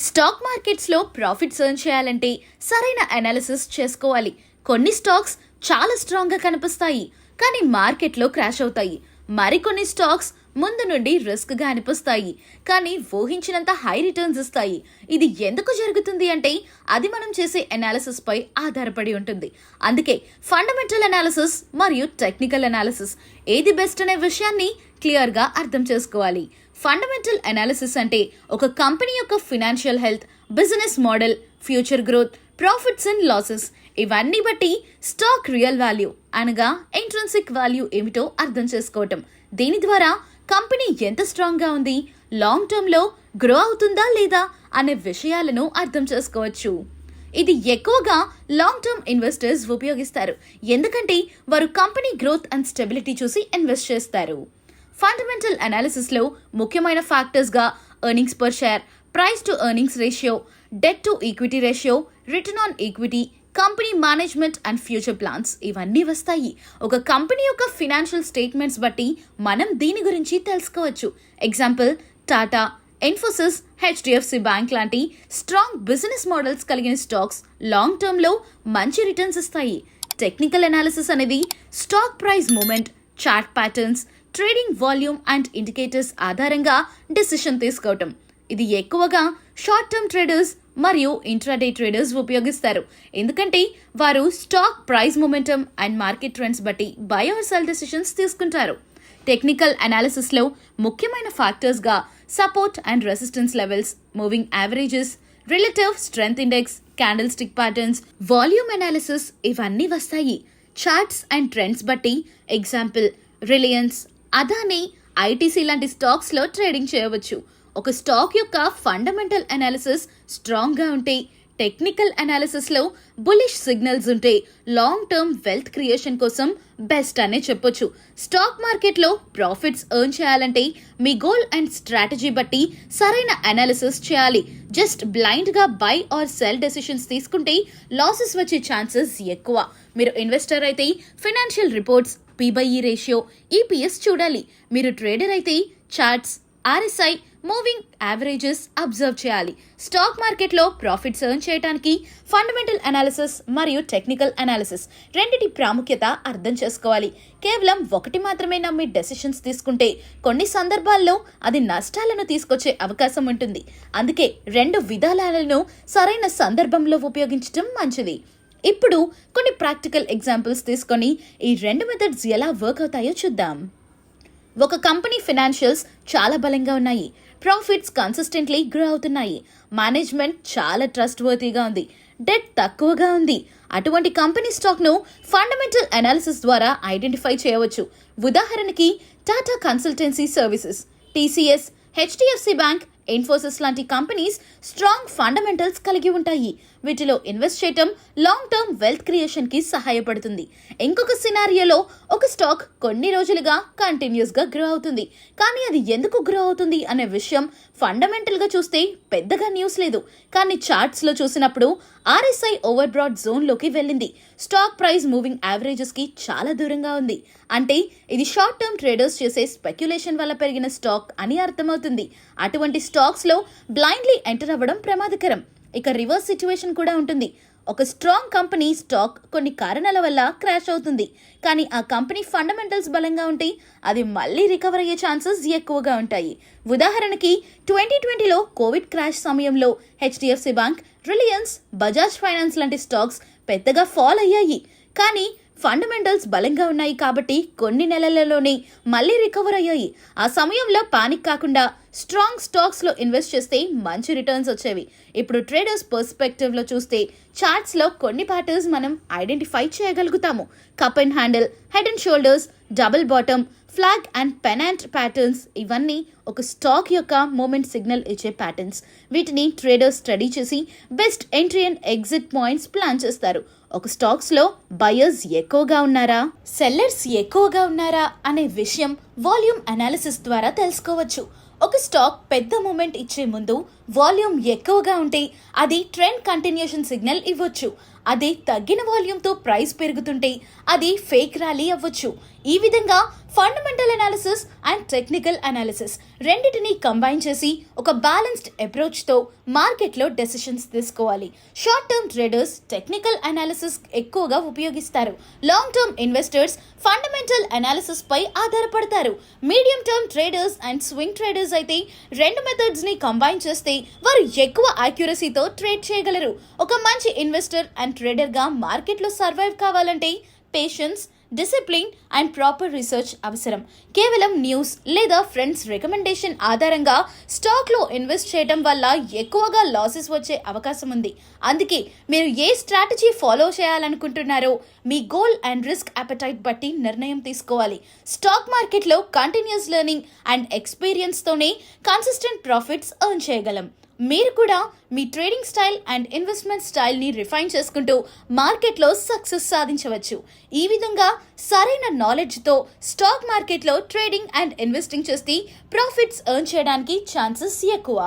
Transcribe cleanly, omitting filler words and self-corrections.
Stock మార్కెట్స్లో profits earn చేయాలంటే సరైన అనాలిసిస్ చేసుకోవాలి. కొన్ని స్టాక్స్ చాలా స్ట్రాంగ్గా కనిపిస్తాయి, కానీ మార్కెట్లో క్రాష్ అవుతాయి. మరికొన్ని స్టాక్స్ ముందు నుండి రిస్క్గా అనిపిస్తాయి, కానీ ఊహించినంత హై రిటర్న్స్ ఇస్తాయి. ఇది ఎందుకు జరుగుతుంది అంటే అది మనం చేసే అనాలిసిస్ పై ఆధారపడి ఉంటుంది. అందుకే ఫండమెంటల్ అనాలిసిస్ మరియు టెక్నికల్ అనాలిసిస్ ఏది బెస్ట్ అనే విషయాన్ని క్లియర్గా అర్థం చేసుకోవాలి. ఫండమెంటల్ అనాలిసిస్ అంటే ఒక కంపెనీ యొక్క financial health, business model, future growth, profits and losses ఇవన్నీ బట్టి స్టాక్ రియల్ వాల్యూ అనగా ఇంట్రిన్సిక్ వాల్యూ ఏమిటో అర్థం చేసుకోవటం. దీని ద్వారా కంపెనీ ఎంత స్ట్రాంగ్గా ఉంది, లాంగ్ టర్మ్లో గ్రో అవుతుందా లేదా అనే విషయాలను అర్థం చేసుకోవచ్చు. ఇది ఎక్కువగా లాంగ్ టర్మ్ ఇన్వెస్టర్స్ ఉపయోగిస్తారు, ఎందుకంటే వారు కంపెనీ గ్రోత్ అండ్ స్టెబిలిటీ చూసి ఇన్వెస్ట్ చేస్తారు. ఫండమెంటల్ అనాలిసిస్లో ముఖ్యమైన ఫ్యాక్టర్స్గా earnings per share, price to earnings ratio, debt to equity ratio, return on equity, company management and future plans ఇవన్నీ వస్తాయి. ఒక కంపెనీ యొక్క ఫినాన్షియల్ స్టేట్మెంట్స్ బట్టి మనం దీని గురించి తెలుసుకోవచ్చు. Example Tata, Infosys, HDFC bank లాంటి స్ట్రాంగ్ బిజినెస్ మోడల్స్ కలిగిన స్టాక్స్ లాంగ్ టర్మ్లో మంచి రిటర్న్స్ ఇస్తాయి. టెక్నికల్ అనాలిసిస్ అనేది stock price movement, chart patterns, trading volume and indicators ఆధారంగా డెసిషన్ తీసుకోవటం. ఇది ఎక్కువగా షార్ట్ టర్మ్ ట్రేడర్స్ మరియు ఇంట్రాడే ట్రేడర్స్ ఉపయోగిస్తారు, ఎందుకంటే వారు stock price momentum and market trends బట్టి బై ఆర్ సెల్ డెసిషన్స్ తీసుకుంటారు. టెక్నికల్ అనాలిసిస్లో ముఖ్యమైన ఫ్యాక్టర్స్గా support and resistance levels, moving averages, relative strength index, candle stick patterns, volume analysis ఇవన్నీ వస్తాయి. చార్ట్స్ అండ్ ట్రెండ్స్ బట్టి ఎగ్జాంపుల్ రిలయన్స్, అదానీ, ఐటీసీ లాంటి స్టాక్స్లో ట్రేడింగ్ చేయవచ్చు. ఒక స్టాక్ యొక్క ఫండమెంటల్ అనాలిసిస్ స్ట్రాంగ్గా ఉంటే, టెక్నికల్ అనాలిసిస్లో బులిష్ సిగ్నల్స్ ఉంటే లాంగ్ టర్మ్ వెల్త్ క్రియేషన్ కోసం బెస్ట్ అనే చెప్పొచ్చు. స్టాక్ మార్కెట్లో ప్రాఫిట్స్ ఎర్న్ చేయాలంటే మీ గోల్ అండ్ స్ట్రాటజీ బట్టి సరైన అనాలిసిస్ చేయాలి. జస్ట్ బ్లైండ్గా బై ఆర్ సెల్ డెసిషన్స్ తీసుకుంటే లాసెస్ వచ్చే ఛాన్సెస్ ఎక్కువ. మీరు ఇన్వెస్టర్ అయితే financial reports, P E ratio, EPS చూడాలి. మీరు ట్రేడర్ అయితే charts, RSI, moving averages observe చేయాలి. స్టాక్ మార్కెట్లో ప్రాఫిట్స్ ఎర్న్ చేయడానికి ఫండమెంటల్ అనాలిసిస్ మరియు టెక్నికల్ అనాలిసిస్ రెండిటి ప్రాముఖ్యత అర్థం చేసుకోవాలి. కేవలం ఒకటి మాత్రమే నమ్మి డెసిషన్స్ తీసుకుంటే కొన్ని సందర్భాల్లో అది నష్టాలను తీసుకొచ్చే అవకాశం ఉంటుంది. అందుకే రెండు విధానాలను సరైన సందర్భంలో ఉపయోగించడం మంచిది. ఇప్పుడు కొన్ని ప్రాక్టికల్ ఎగ్జాంపుల్స్ తీసుకొని ఈ రెండు మెథడ్స్ ఎలా వర్క్ అవుతాయో చూద్దాం. ఒక కంపెనీ ఫినాన్షియల్స్ చాలా బలంగా ఉన్నాయి, ప్రాఫిట్స్ కన్సిస్టెంట్లీ గ్రో అవుతున్నాయి, మేనేజ్మెంట్ చాలా ట్రస్ట్ వర్తీగా ఉంది, డెట్ తక్కువగా ఉంది. అటువంటి కంపెనీ స్టాక్ను ఫండమెంటల్ అనాలిసిస్ ద్వారా ఐడెంటిఫై చేయవచ్చు. ఉదాహరణకి Tata consultancy services, TCS, HDFC bank, Infosys లాంటి కంపెనీస్ స్ట్రాంగ్ ఫండమెంటల్స్ కలిగి ఉంటాయి. వీటిలో ఇన్వెస్ట్ చేయటం లాంగ్ టర్మ్ వెల్త్ క్రియేషన్ కి సహాయపడుతుంది. ఇంకొక సినారియోలో ఒక స్టాక్ కొన్ని రోజులుగా కంటిన్యూస్గా గ్రో అవుతుంది, కానీ అది ఎందుకు గ్రో అవుతుంది అనే విషయం ఫండమెంటల్గా చూస్తే పెద్దగా న్యూస్ లేదు, కానీ చార్ట్స్లో చూసినప్పుడు ఆర్ఎస్ఐ ఓవర్ బ్రాడ్ జోన్లోకి వెళ్ళింది. స్టాక్ ప్రైస్ మూవింగ్ యావరేజెస్కి చాలా దూరంగా ఉంది, అంటే ఇది షార్ట్ టర్మ్ ట్రేడర్స్ చేసే స్పెక్యులేషన్ వల్ల పెరిగిన స్టాక్ అని అర్థమవుతుంది. అటువంటి స్టాక్స్లో బ్లైండ్లీ ఎంటర్ అవ్వడం ప్రమాదకరం. ఇక రివర్స్ సిచ్యువేషన్ కూడా ఉంటుంది. ఒక స్ట్రాంగ్ కంపెనీ స్టాక్ కొన్ని కారణాల వల్ల క్రాష్ అవుతుంది, కానీ ఆ కంపెనీ ఫండమెంటల్స్ బలంగా ఉంటే అది మళ్ళీ రికవర్ అయ్యే ఛాన్సెస్ ఎక్కువగా ఉంటాయి. ఉదాహరణకి 2020లో కోవిడ్ క్రాష్ సమయంలో HDFC bank, Reliance, Bajaj finance లాంటి స్టాక్స్ పెద్దగా ఫాల్ అయ్యాయి, కానీ ఫండమెంటల్స్ బలంగా ఉన్నాయి కాబట్టి కొన్ని నెలలలోనే మళ్ళీ రికవర్ అయ్యాయి. ఆ సమయంలో పానిక్ కాకుండా స్ట్రాంగ్ స్టాక్స్లో ఇన్వెస్ట్ చేస్తే మంచి రిటర్న్స్ వచ్చేవి. ఇప్పుడు ట్రేడర్స్ పర్స్పెక్టివ్లో చూస్తే చార్ట్స్లో కొన్ని ప్యాటర్న్స్ మనం ఐడెంటిఫై చేయగలుగుతాము. Cup and handle, head and shoulders, double bottom, flag and pennant patterns ఇవన్నీ ఒక స్టాక్ యొక్క మూమెంట్ సిగ్నల్ ఇచ్చే ప్యాటర్న్స్. వీటిని ట్రేడర్స్ స్టడీ చేసి best entry and exit points plan చేస్తారు. ఒక స్టాక్స్లో బయర్స్ ఎక్కువగా ఉన్నారా, సెల్లర్స్ ఎక్కువగా ఉన్నారా అనే విషయం వాల్యూమ్ అనాలిసిస్ ద్వారా తెలుసుకోవచ్చు. ఒక స్టాక్ పెద్ద మూమెంట్ ఇచ్చే ముందు వాల్యూమ్ ఎక్కువగా ఉంటే అది ట్రెండ్ కంటిన్యూషన్ సిగ్నల్ ఇవ్వచ్చు. అదే తగ్గిన వాల్యూమ్తో ప్రైస్ పెరుగుతుంటే అది ఫేక్ ర్యాలీ అవ్వచ్చు. ఈ విధంగా fundamental analysis and technical analysis రెండిటిని కంబైన్ చేసి ఒక బ్యాలెన్స్డ్ అప్రోచ్తో మార్కెట్లో డెసిషన్స్ తీసుకోవాలి. Short term traders technical analysis ఎక్కువగా ఉపయోగిస్తారు. Long term investors fundamental analysis పై ఆధారపడతారు. Medium term traders and swing traders అయితే రెండు మెథడ్స్ ని కంబైన్ చేస్తే వారు ఎక్కువ యాక్యురసీతో ట్రేడ్ చేయగలరు. ఒక మంచి ఇన్వెస్టర్ అండ్ ట్రేడర్ గా మార్కెట్లో సర్వైవ్ కావాలంటే patience, discipline and proper research అవసరం. కేవలం న్యూస్ లేదా ఫ్రెండ్స్ రికమెండేషన్ ఆధారంగా స్టాక్లో ఇన్వెస్ట్ చేయడం వల్ల ఎక్కువగా లాసెస్ వచ్చే అవకాశం ఉంది. అందుకే మీరు ఏ స్ట్రాటజీ ఫాలో చేయాలనుకుంటున్నారో మీ గోల్ అండ్ రిస్క్ అపెటైట్ బట్టి నిర్ణయం తీసుకోవాలి. స్టాక్ మార్కెట్లో కంటిన్యూస్ లెర్నింగ్ అండ్ ఎక్స్పీరియన్స్తోనే కన్సిస్టెంట్ ప్రాఫిట్స్ ఎర్న్ చేయగలం. మీరు కూడా మీ ట్రేడింగ్ స్టైల్ అండ్ ఇన్వెస్ట్మెంట్ స్టైల్ని రిఫైన్ చేసుకుంటూ మార్కెట్లో సక్సెస్ సాధించవచ్చు. ఈ విధంగా సరైన నాలెడ్జ్తో స్టాక్ మార్కెట్లో ట్రేడింగ్ అండ్ ఇన్వెస్టింగ్ చేస్తే ప్రాఫిట్స్ ఎర్న్ చేయడానికి ఛాన్సెస్ ఎక్కువ.